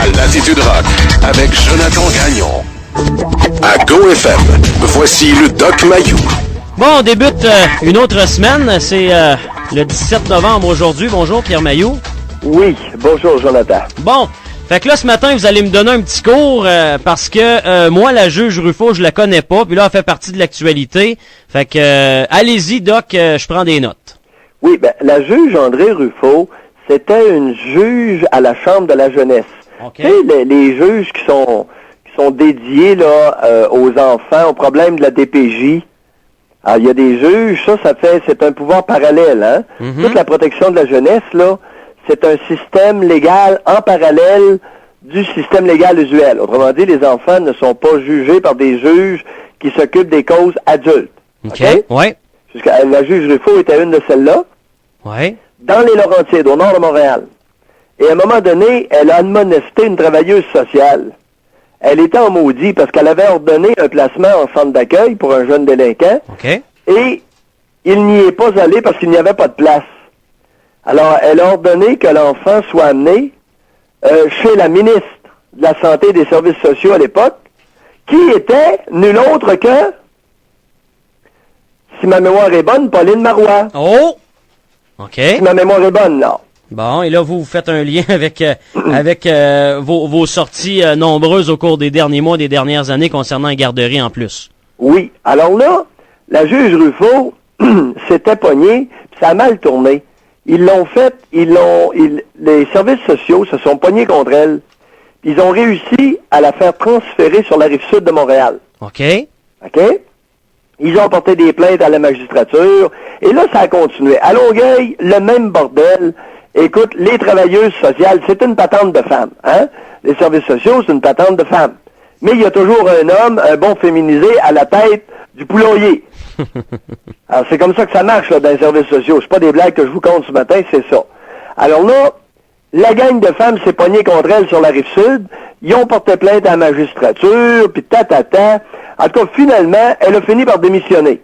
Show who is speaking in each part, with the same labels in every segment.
Speaker 1: à l'Attitude Rock avec Jonathan Gagnon. À GoFM, voici le Doc Mayou.
Speaker 2: Bon, on débute une autre semaine. C'est le 17 novembre aujourd'hui. Bonjour, Pierre Mailloux.
Speaker 3: Oui, bonjour, Jonathan.
Speaker 2: Bon, fait que là, ce matin, vous allez me donner un petit cours parce que moi, la juge Ruffo, je la connais pas. Puis là, elle fait partie de l'actualité. Fait que, allez-y, Doc, je prends des notes.
Speaker 3: Oui, ben, la juge André Ruffo, c'était une juge à la Chambre de la jeunesse.
Speaker 2: Okay.
Speaker 3: Tu sais, les juges qui sont dédiés là aux enfants, aux problèmes de la DPJ. Alors, il y a des juges, c'est un pouvoir parallèle, hein.
Speaker 2: Mm-hmm.
Speaker 3: Toute la protection de la jeunesse, là, c'est un système légal en parallèle du système légal usuel. Autrement dit, les enfants ne sont pas jugés par des juges qui s'occupent des causes adultes.
Speaker 2: OK, ouais.
Speaker 3: La juge Ruffo était une de celles-là.
Speaker 2: Ouais.
Speaker 3: Dans les Laurentides, au nord de Montréal. Et à un moment donné, elle a admonesté une travailleuse sociale. Elle était en maudit parce qu'elle avait ordonné un placement en centre d'accueil pour un jeune délinquant.
Speaker 2: OK.
Speaker 3: Et il n'y est pas allé parce qu'il n'y avait pas de place. Alors, elle a ordonné que l'enfant soit amené chez la ministre de la Santé et des Services sociaux à l'époque, qui était nul autre que, si ma mémoire est bonne, Pauline Marois.
Speaker 2: Oh! OK.
Speaker 3: Si ma mémoire est bonne, non.
Speaker 2: Bon, et là, vous faites un lien avec vos sorties nombreuses au cours des derniers mois, des dernières années concernant les garderies en plus.
Speaker 3: Oui. Alors là, la juge Ruffo s'était pognée, puis ça a mal tourné. Les services sociaux se sont pognés contre elle. Ils ont réussi à la faire transférer sur la rive sud de Montréal.
Speaker 2: OK.
Speaker 3: OK? Ils ont porté des plaintes à la magistrature. Et là, ça a continué. À Longueuil, le même bordel. Écoute, les travailleuses sociales, c'est une patente de femmes, hein? Les services sociaux, c'est une patente de femmes. Mais il y a toujours un homme, un bon féminisé, à la tête du poulailler. Alors, c'est comme ça que ça marche, là, dans les services sociaux. C'est pas des blagues que je vous compte ce matin, c'est ça. Alors là, la gang de femmes s'est pognée contre elle sur la Rive-Sud. Ils ont porté plainte à la magistrature, puis ta. En tout cas, finalement, elle a fini par démissionner.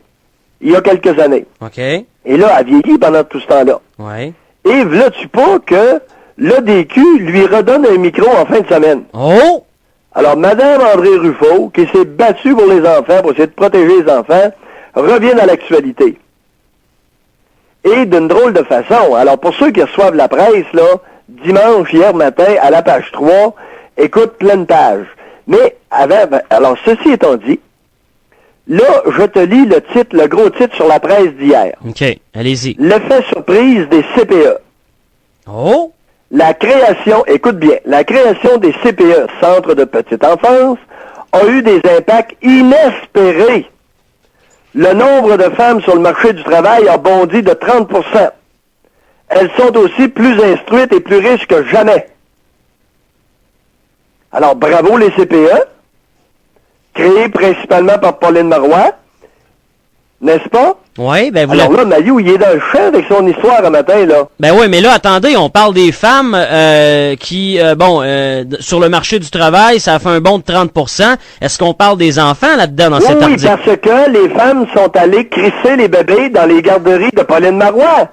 Speaker 3: Il y a quelques années.
Speaker 2: OK.
Speaker 3: Et là, elle a vieilli pendant tout ce temps-là.
Speaker 2: Ouais.
Speaker 3: Et v'là-tu pas que l'ADQ lui redonne un micro en fin de semaine?
Speaker 2: Oh!
Speaker 3: Alors, Madame André Ruffo, qui s'est battue pour les enfants, pour essayer de protéger les enfants, revient dans l'actualité. Et d'une drôle de façon. Alors, pour ceux qui reçoivent la presse, là, dimanche, hier matin, à la page 3, écoute, pleine page. Mais, alors, ceci étant dit, là, je te lis le gros titre sur la presse d'hier.
Speaker 2: OK, allez-y.
Speaker 3: L'effet surprise des CPE.
Speaker 2: Oh!
Speaker 3: La création, écoute bien, la création des CPE, Centres de petite enfance, a eu des impacts inespérés. Le nombre de femmes sur le marché du travail a bondi de 30%. Elles sont aussi plus instruites et plus riches que jamais. Alors, bravo les CPE, créés principalement par Pauline Marois, n'est-ce pas?
Speaker 2: Oui, ben vous
Speaker 3: Alors là, Mayou, il est dans le champ avec son histoire un matin, là.
Speaker 2: Ben oui, mais là, attendez, on parle des femmes qui, sur le marché du travail, ça a fait un bond de 30%. Est-ce qu'on parle des enfants là-dedans dans cet article?
Speaker 3: Oui, parce que les femmes sont allées crisser les bébés dans les garderies de Pauline Marois.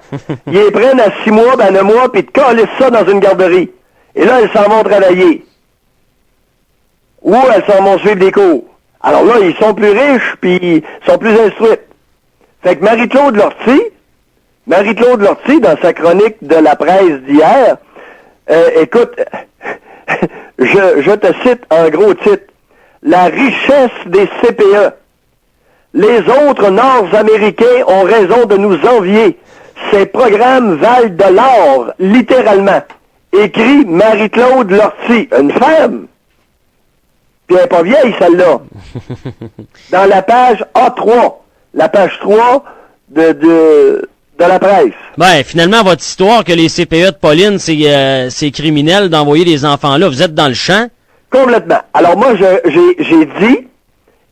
Speaker 3: Ils les prennent à 6 mois, ben 1 mois, puis ils collent ça dans une garderie. Et là, elles s'en vont travailler. Ou elles s'en vont suivre des cours. Alors là, ils sont plus riches, puis ils sont plus instruites. Fait que Marie-Claude Lortie, dans sa chronique de la presse d'hier, écoute, je te cite en gros titre, la richesse des CPE. Les autres Nord-Américains ont raison de nous envier. Ces programmes valent de l'or, littéralement. Écrit Marie-Claude Lortie, une femme. Puis elle n'est pas vieille, celle-là. Dans la page A3. La page 3 de la presse.
Speaker 2: Ben, finalement, votre histoire que les CPE de Pauline, c'est criminel d'envoyer les enfants là. Vous êtes dans le champ?
Speaker 3: Complètement. Alors moi, j'ai dit,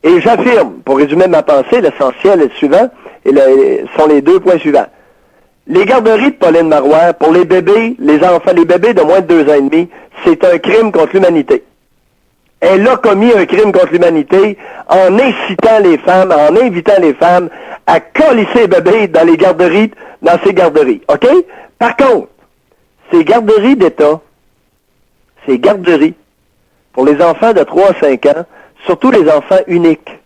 Speaker 3: et j'affirme, pour résumer ma pensée, l'essentiel est le suivant, et sont les 2 points suivants. Les garderies de Pauline Marois, pour les bébés, les enfants, les bébés de moins de 2 ans et demi, c'est un crime contre l'humanité. Elle a commis un crime contre l'humanité en incitant les femmes, en invitant les femmes à colisser les bébés dans les garderies, dans ces garderies. OK? Par contre, ces garderies d'État, ces garderies pour les enfants de 3 à 5 ans, surtout les enfants uniques.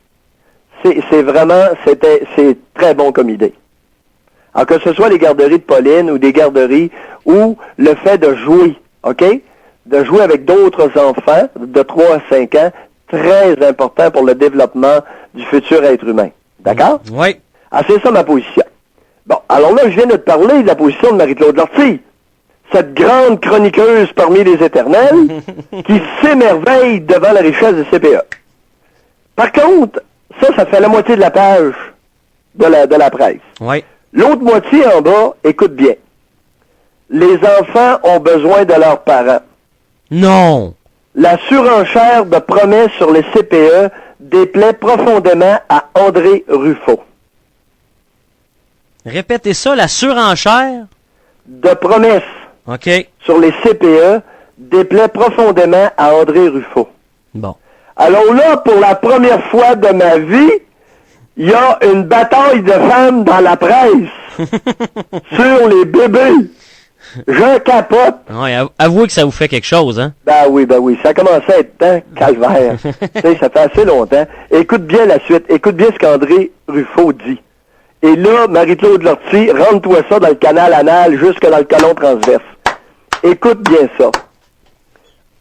Speaker 3: C'est vraiment, c'est très bon comme idée. Alors que ce soit les garderies de Pauline ou des garderies où le fait de jouer, OK? De jouer avec d'autres enfants de 3 à 5 ans, très important pour le développement du futur être humain. D'accord?
Speaker 2: Oui.
Speaker 3: Ah, c'est ça ma position. Bon, alors là, je viens de te parler de la position de Marie-Claude Lortie, cette grande chroniqueuse parmi les éternels qui s'émerveille devant la richesse du CPE. Par contre, ça fait la moitié de la page de la presse.
Speaker 2: Oui.
Speaker 3: L'autre moitié en bas, écoute bien. Les enfants ont besoin de leurs parents.
Speaker 2: Non.
Speaker 3: La surenchère de promesses sur les CPE déplaît profondément à André Ruffo.
Speaker 2: Répétez ça, la surenchère?
Speaker 3: De promesses
Speaker 2: OK.
Speaker 3: sur les CPE déplaît profondément à André Ruffo.
Speaker 2: Bon.
Speaker 3: Alors là, pour la première fois de ma vie, il y a une bataille de femmes dans la presse sur les bébés. Je capote.
Speaker 2: Ouais, avouez que ça vous fait quelque chose, hein?
Speaker 3: Ben oui. Ça a commencé à être temps calvaire. Tu sais, ça fait assez longtemps. Écoute bien la suite. Écoute bien ce qu'André Ruffo dit. Et là, Marie-Claude Lortie, rentre-toi ça dans le canal anal jusque dans le colon transverse. Écoute bien ça.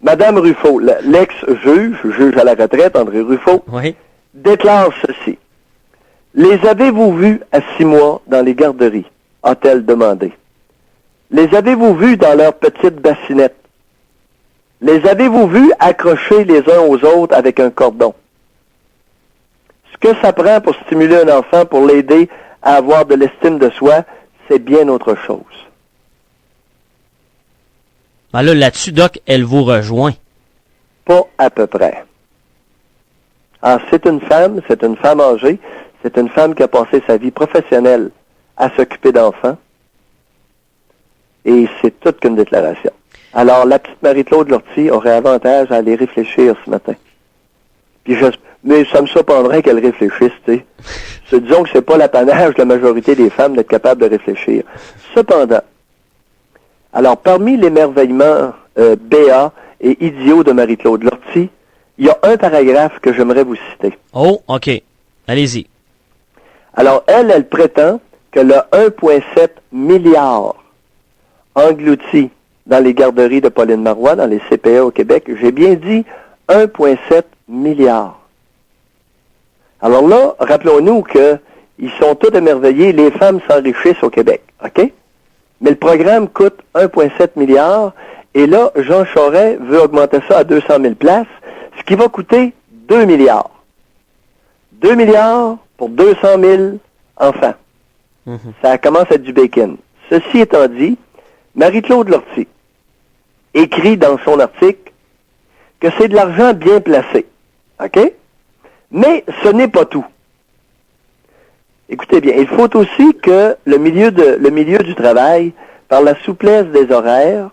Speaker 3: Madame Ruffo, l'ex-juge à la retraite, André Ruffo,
Speaker 2: Oui.
Speaker 3: déclare ceci. Les avez-vous vus à 6 mois dans les garderies? A-t-elle demandé. Les avez-vous vus dans leurs petites bassinettes? Les avez-vous vus accrochés les uns aux autres avec un cordon? Ce que ça prend pour stimuler un enfant, pour l'aider à avoir de l'estime de soi, c'est bien autre chose.
Speaker 2: Ben là-dessus, Doc, elle vous rejoint.
Speaker 3: Pas à peu près. Alors, c'est une femme âgée, c'est une femme qui a passé sa vie professionnelle à s'occuper d'enfants, et c'est toute qu'une déclaration. Alors, la petite Marie-Claude Lortie aurait avantage à aller réfléchir ce matin. Mais ça me surprendrait qu'elle réfléchisse, tu sais. Disons que c'est pas l'apanage de la majorité des femmes d'être capable de réfléchir. Cependant, alors, parmi l'émerveillement béat et idiot de Marie-Claude Lortie, il y a un paragraphe que j'aimerais vous citer.
Speaker 2: Oh, OK. Allez-y.
Speaker 3: Alors, elle prétend que le 1,7 milliard englouti dans les garderies de Pauline Marois, dans les CPE au Québec, j'ai bien dit 1,7 milliard. Alors là, rappelons-nous qu'ils sont tous émerveillés, les femmes s'enrichissent au Québec, OK? Mais le programme coûte 1,7 milliard, et là, Jean Charest veut augmenter ça à 200 000 places, ce qui va coûter 2 milliards. 2 milliards pour 200 000 enfants. Ça commence à être du bacon. Ceci étant dit, Marie-Claude Lortie écrit dans son article que c'est de l'argent bien placé. OK? Mais ce n'est pas tout. Écoutez bien, il faut aussi que le milieu du travail, par la souplesse des horaires,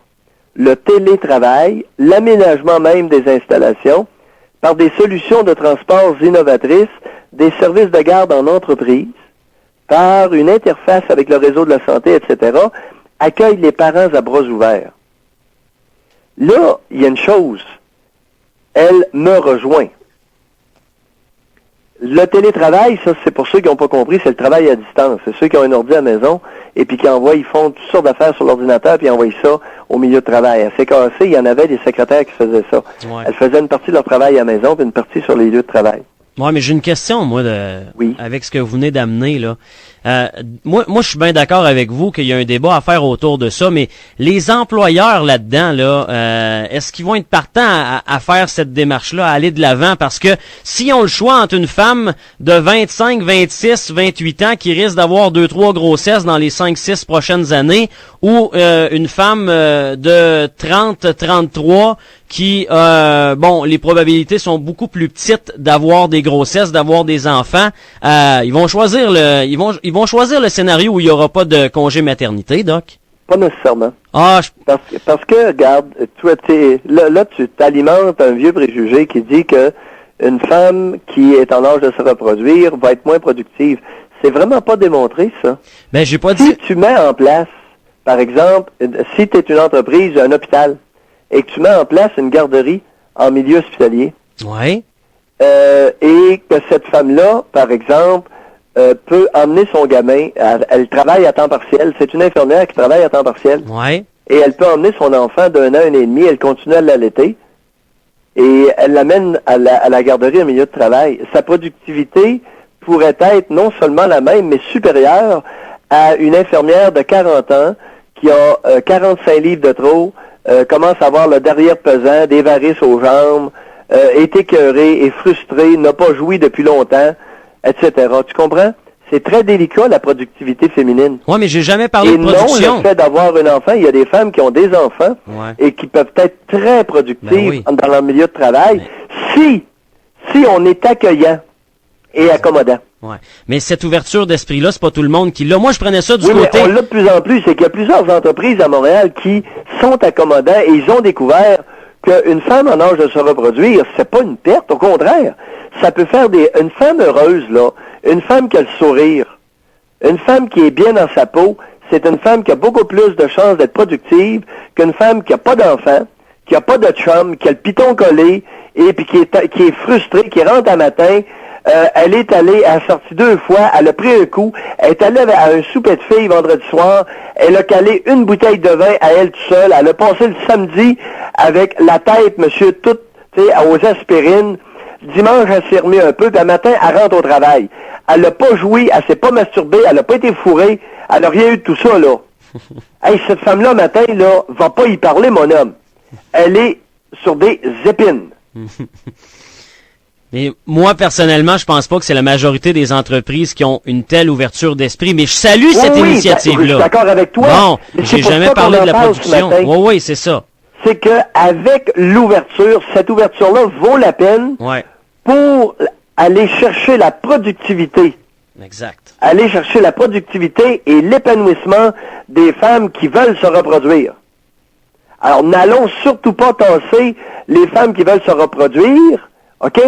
Speaker 3: le télétravail, l'aménagement même des installations, par des solutions de transport innovatrices, des services de garde en entreprise, par une interface avec le réseau de la santé, etc., accueille les parents à bras ouverts. Là, il y a une chose. Elle me rejoint. Le télétravail, ça, c'est pour ceux qui n'ont pas compris, c'est le travail à distance. C'est ceux qui ont un ordi à la maison et puis ils font toutes sortes d'affaires sur l'ordinateur puis ils envoient ça au milieu de travail. À CKC, il y en avait des secrétaires qui faisaient ça.
Speaker 2: Ouais.
Speaker 3: Elles faisaient une partie de leur travail à la maison puis une partie sur les lieux de travail.
Speaker 2: Ouais, mais j'ai une question, moi, avec ce que vous venez d'amener, là. Moi, je suis bien d'accord avec vous qu'il y a un débat à faire autour de ça, mais les employeurs là-dedans, là, est-ce qu'ils vont être partants à faire cette démarche-là, à aller de l'avant? Parce que s'ils ont le choix entre une femme de 25, 26, 28 ans qui risque d'avoir 2-3 grossesses dans les 5-6 prochaines années, ou une femme de 30, 33 qui, les probabilités sont beaucoup plus petites d'avoir des grossesses, d'avoir des enfants, ils vont choisir ils vont choisir le scénario où il n'y aura pas de congé maternité, Doc?
Speaker 3: Pas nécessairement.
Speaker 2: Ah,
Speaker 3: Parce que, regarde, là, tu t'alimentes un vieux préjugé qui dit que une femme qui est en âge de se reproduire va être moins productive. C'est vraiment pas démontré, ça.
Speaker 2: Ben, j'ai pas
Speaker 3: Si
Speaker 2: dit...
Speaker 3: tu mets en place, par exemple, si tu es une entreprise, un hôpital, et que tu mets en place une garderie en milieu hospitalier.
Speaker 2: Ouais.
Speaker 3: Et que cette femme-là, par exemple, peut emmener son gamin, elle travaille à temps partiel, c'est une infirmière qui travaille à temps partiel.
Speaker 2: Ouais.
Speaker 3: Et elle peut emmener son enfant d'1 an, 1 an et demi, elle continue à l'allaiter, et elle l'amène à la garderie en milieu de travail. Sa productivité pourrait être non seulement la même, mais supérieure à une infirmière de 40 ans qui a 45 livres de trop, commence à avoir le derrière pesant, des varices aux jambes, est écœurée, est frustrée, n'a pas joui depuis longtemps, etc. Tu comprends? C'est très délicat, la productivité féminine.
Speaker 2: Ouais, mais j'ai jamais parlé de production.
Speaker 3: Et non, le fait d'avoir un enfant, il y a des femmes qui ont des enfants et qui peuvent être très productives dans leur milieu de travail si on est accueillant et accommodant.
Speaker 2: Ouais. Mais cette ouverture d'esprit-là, c'est pas tout le monde qui l'a. Moi, je prenais ça du côté...
Speaker 3: Mais on l'a de plus en plus. C'est qu'il y a plusieurs entreprises à Montréal qui sont accommodants et ils ont découvert qu'une femme en âge de se reproduire, c'est pas une perte. Au contraire, ça peut faire une femme heureuse, là, une femme qui a le sourire, une femme qui est bien dans sa peau, c'est une femme qui a beaucoup plus de chances d'être productive qu'une femme qui a pas d'enfant, qui a pas de chum, qui a le piton collé et puis qui est frustrée, qui rentre un matin. Elle est allée, elle a sorti 2 fois, elle a pris un coup, elle est allée à un souper de filles vendredi soir, elle a calé une bouteille de vin à elle toute seule, elle a passé le samedi avec la tête, monsieur, toute, tu sais, aux aspirines. Dimanche, elle s'est remis un peu, puis le matin, elle rentre au travail. Elle n'a pas joui, elle s'est pas masturbée, elle n'a pas été fourrée, elle n'a rien eu de tout ça, là. Hey, cette femme-là, matin, là, va pas y parler, mon homme. Elle est sur des épines.
Speaker 2: Mais moi, personnellement, je pense pas que c'est la majorité des entreprises qui ont une telle ouverture d'esprit, mais je salue cette initiative-là.
Speaker 3: Je suis d'accord avec toi.
Speaker 2: Bon, j'ai jamais parlé de la production. Oui, c'est ça.
Speaker 3: C'est que avec l'ouverture, cette ouverture-là vaut la peine pour aller chercher la productivité.
Speaker 2: Exact.
Speaker 3: Aller chercher la productivité et l'épanouissement des femmes qui veulent se reproduire. Alors, n'allons surtout pas tasser les femmes qui veulent se reproduire, OK,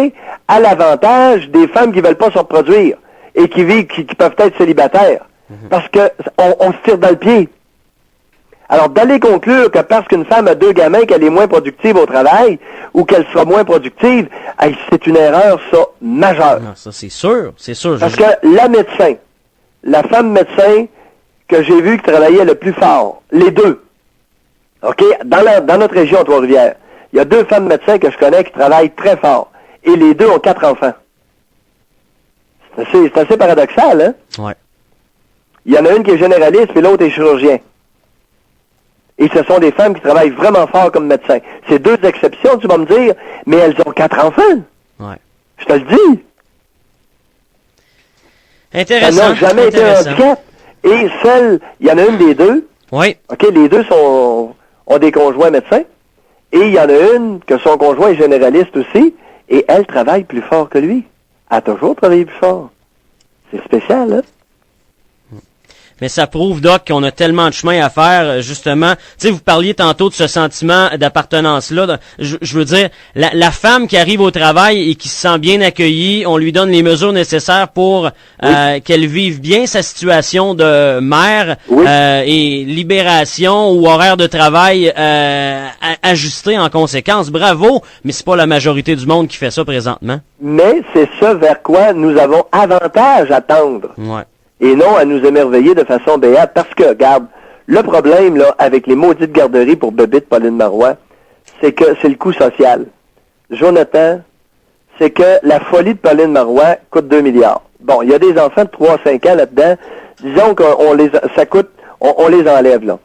Speaker 3: à l'avantage des femmes qui veulent pas se reproduire et qui vivent, qui peuvent être célibataires. Parce que on se tire dans le pied. Alors, d'aller conclure que parce qu'une femme a 2 gamins, qu'elle est moins productive au travail ou qu'elle sera moins productive, c'est une erreur, ça, majeure.
Speaker 2: Non, ça, c'est sûr, c'est sûr.
Speaker 3: Parce que la femme médecin que j'ai vue qui travaillait le plus fort, les 2, OK, dans notre région, Trois-Rivières, il y a 2 femmes médecins que je connais qui travaillent très fort. Et les 2 ont 4 enfants. C'est assez paradoxal, hein?
Speaker 2: Ouais.
Speaker 3: Il y en a une qui est généraliste, puis l'autre est chirurgien. Et ce sont des femmes qui travaillent vraiment fort comme médecins. C'est 2 exceptions, tu vas me dire, mais elles ont 4 enfants.
Speaker 2: Ouais.
Speaker 3: Je te le dis.
Speaker 2: Intéressant.
Speaker 3: Ça n'a jamais été un handicap. Et il y en a une des 2.
Speaker 2: Oui.
Speaker 3: OK, les 2 ont des conjoints médecins. Et il y en a une que son conjoint est généraliste aussi. Et elle travaille plus fort que lui. Elle a toujours travaillé plus fort. C'est spécial, hein?
Speaker 2: Mais ça prouve, Doc, qu'on a tellement de chemin à faire, justement. Tu sais, vous parliez tantôt de ce sentiment d'appartenance-là. Je veux dire, la femme qui arrive au travail et qui se sent bien accueillie, on lui donne les mesures nécessaires pour qu'elle vive bien sa situation de mère et libération ou horaire de travail ajusté en conséquence. Bravo, mais c'est pas la majorité du monde qui fait ça présentement.
Speaker 3: Mais c'est ça vers quoi nous avons avantage à tendre.
Speaker 2: Ouais.
Speaker 3: Et non à nous émerveiller de façon béate. Parce que, regarde, le problème là avec les maudites garderies pour bébés de Pauline Marois, c'est que c'est le coût social. Jonathan, c'est que la folie de Pauline Marois coûte 2 milliards. Bon, il y a des enfants de 3 à 5 ans là-dedans. Disons qu'on les enlève là.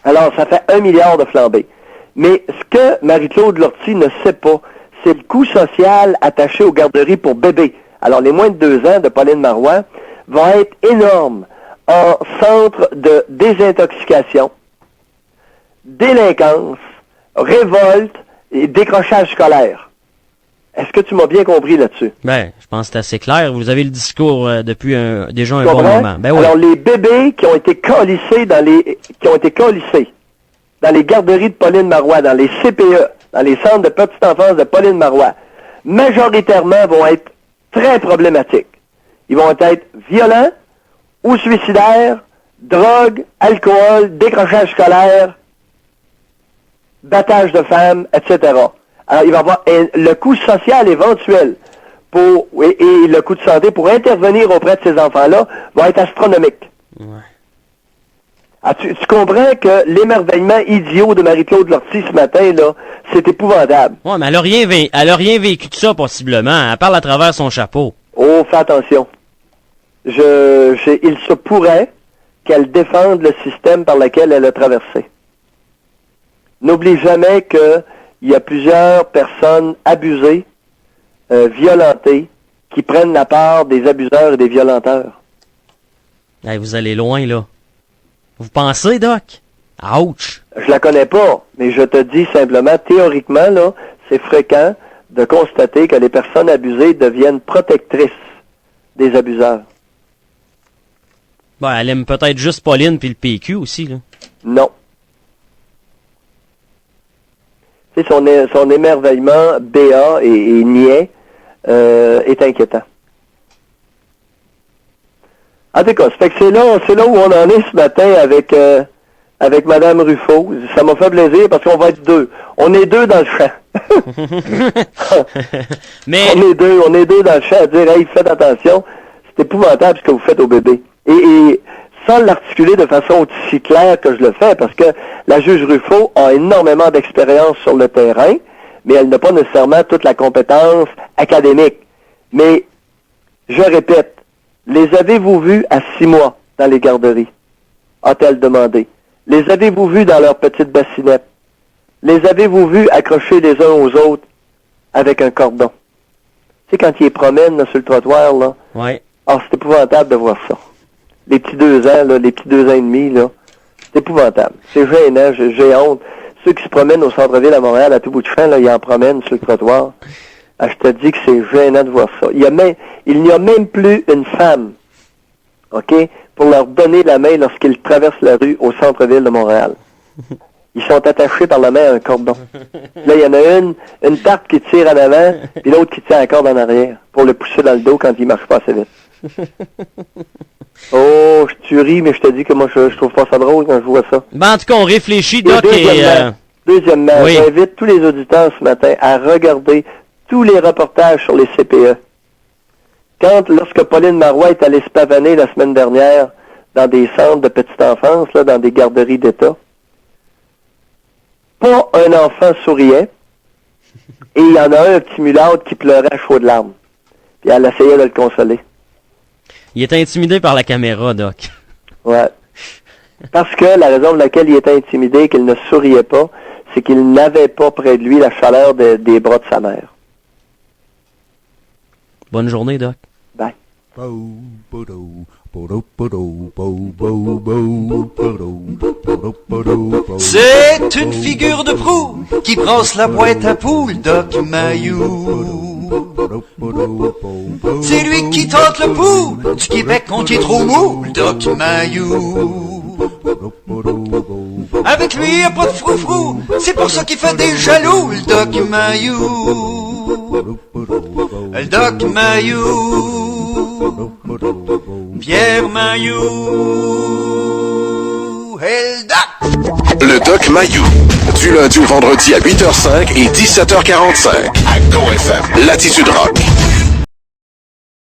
Speaker 3: Alors, ça fait 1 milliard de flambée. Mais ce que Marie-Claude Lortie ne sait pas, c'est le coût social attaché aux garderies pour bébés. Alors, les moins de 2 ans de Pauline Marois va être énorme en centre de désintoxication, délinquance, révolte et décrochage scolaire. Est-ce que tu m'as bien compris là-dessus?
Speaker 2: Ben, je pense que c'est assez clair. Vous avez le discours depuis déjà un bon moment. Ben oui.
Speaker 3: Alors, les bébés qui ont été colissés dans les garderies de Pauline Marois, dans les CPE, dans les centres de petite enfance de Pauline Marois, majoritairement vont être très problématiques. Ils vont être violents ou suicidaires, drogue, alcool, décrochage scolaire, battage de femmes, etc. Alors, il va y avoir le coût social éventuel et le coût de santé pour intervenir auprès de ces enfants-là va être astronomique.
Speaker 2: Ouais.
Speaker 3: Ah, tu comprends que l'émerveillement idiot de Marie-Claude Lortie ce matin, là, c'est épouvantable.
Speaker 2: Ouais, mais elle a rien vécu de ça, possiblement. Elle parle à travers son chapeau.
Speaker 3: Oh, fais attention. Il se pourrait qu'elle défende le système par lequel elle a traversé. N'oublie jamais qu'il y a plusieurs personnes abusées, violentées, qui prennent la part des abuseurs et des violenteurs.
Speaker 2: Hey, vous allez loin, là. Vous pensez, Doc? Ouch!
Speaker 3: Je la connais pas, mais je te dis simplement, théoriquement, là, c'est fréquent de constater que les personnes abusées deviennent protectrices des abuseurs.
Speaker 2: Ben, elle aime peut-être juste Pauline puis le PQ aussi, là.
Speaker 3: Non. Tu sais, son émerveillement béat et niais est inquiétant. En tout cas, c'est là où on en est ce matin avec Mme Ruffo. Ça m'a fait plaisir parce qu'on va être deux. On est deux dans le champ.
Speaker 2: Mais...
Speaker 3: On est deux dans le champ à dire, hey, faites attention, c'est épouvantable ce que vous faites au bébé. Et sans l'articuler de façon aussi claire que je le fais, parce que la juge Ruffo a énormément d'expérience sur le terrain, mais elle n'a pas nécessairement toute la compétence académique. Mais, je répète, les avez-vous vus à 6 mois dans les garderies? A-t-elle demandé. Les avez-vous vus dans leurs petites bassinettes? Les avez-vous vus accrochés les uns aux autres avec un cordon? Tu sais, quand ils les promènent là, sur le trottoir, là.
Speaker 2: Ouais.
Speaker 3: Ah, c'est épouvantable de voir ça. Les petits 2 ans, là, les petits 2 ans et demi, là. C'est épouvantable. C'est gênant, j'ai honte. Ceux qui se promènent au centre-ville à Montréal, à tout bout de champ, là, ils en promènent sur le trottoir. Ah, je te dis que c'est gênant de voir ça. Il n'y a même plus une femme, OK, pour leur donner la main lorsqu'ils traversent la rue au centre-ville de Montréal. Ils sont attachés par la main à un cordon. Là, il y en a une tarte qui tire en avant, puis l'autre qui tient encore en arrière, pour le pousser dans le dos quand il marche pas assez vite. Oh, tu ris, mais je te dis que moi, je trouve pas ça drôle quand je vois ça.
Speaker 2: Ben, en tout cas, on réfléchit, Doc,
Speaker 3: Deuxièmement,
Speaker 2: oui.
Speaker 3: J'invite tous les auditeurs ce matin à regarder tous les reportages sur les CPE. Lorsque Pauline Marois est allée se pavaner la semaine dernière dans des centres de petite enfance, là, dans des garderies d'État, pas un enfant souriait, et il y en a un petit mulâtre qui pleurait à chaud de larmes. Puis elle essayait de le consoler.
Speaker 2: Il est intimidé par la caméra, Doc.
Speaker 3: Ouais. Parce que la raison pour laquelle il était intimidé, qu'il ne souriait pas, c'est qu'il n'avait pas près de lui la chaleur des bras de sa mère.
Speaker 2: Bonne journée, Doc.
Speaker 3: Bye.
Speaker 4: C'est une figure de proue qui brosse la boîte à poules, Doc Mayou. C'est lui qui tente le pouls du Québec quand il est trop mou, Doc Mayou. Avec lui, y a pas de froufrou, c'est pour ça qu'il fait des jaloux, le Doc Mayou. Le Doc Mayou. Pierre Mayou. Et le Doc.
Speaker 1: Le Doc Mayou. Du lundi au vendredi à 8h05 et 17h45. À GoFM. Latitude Rock.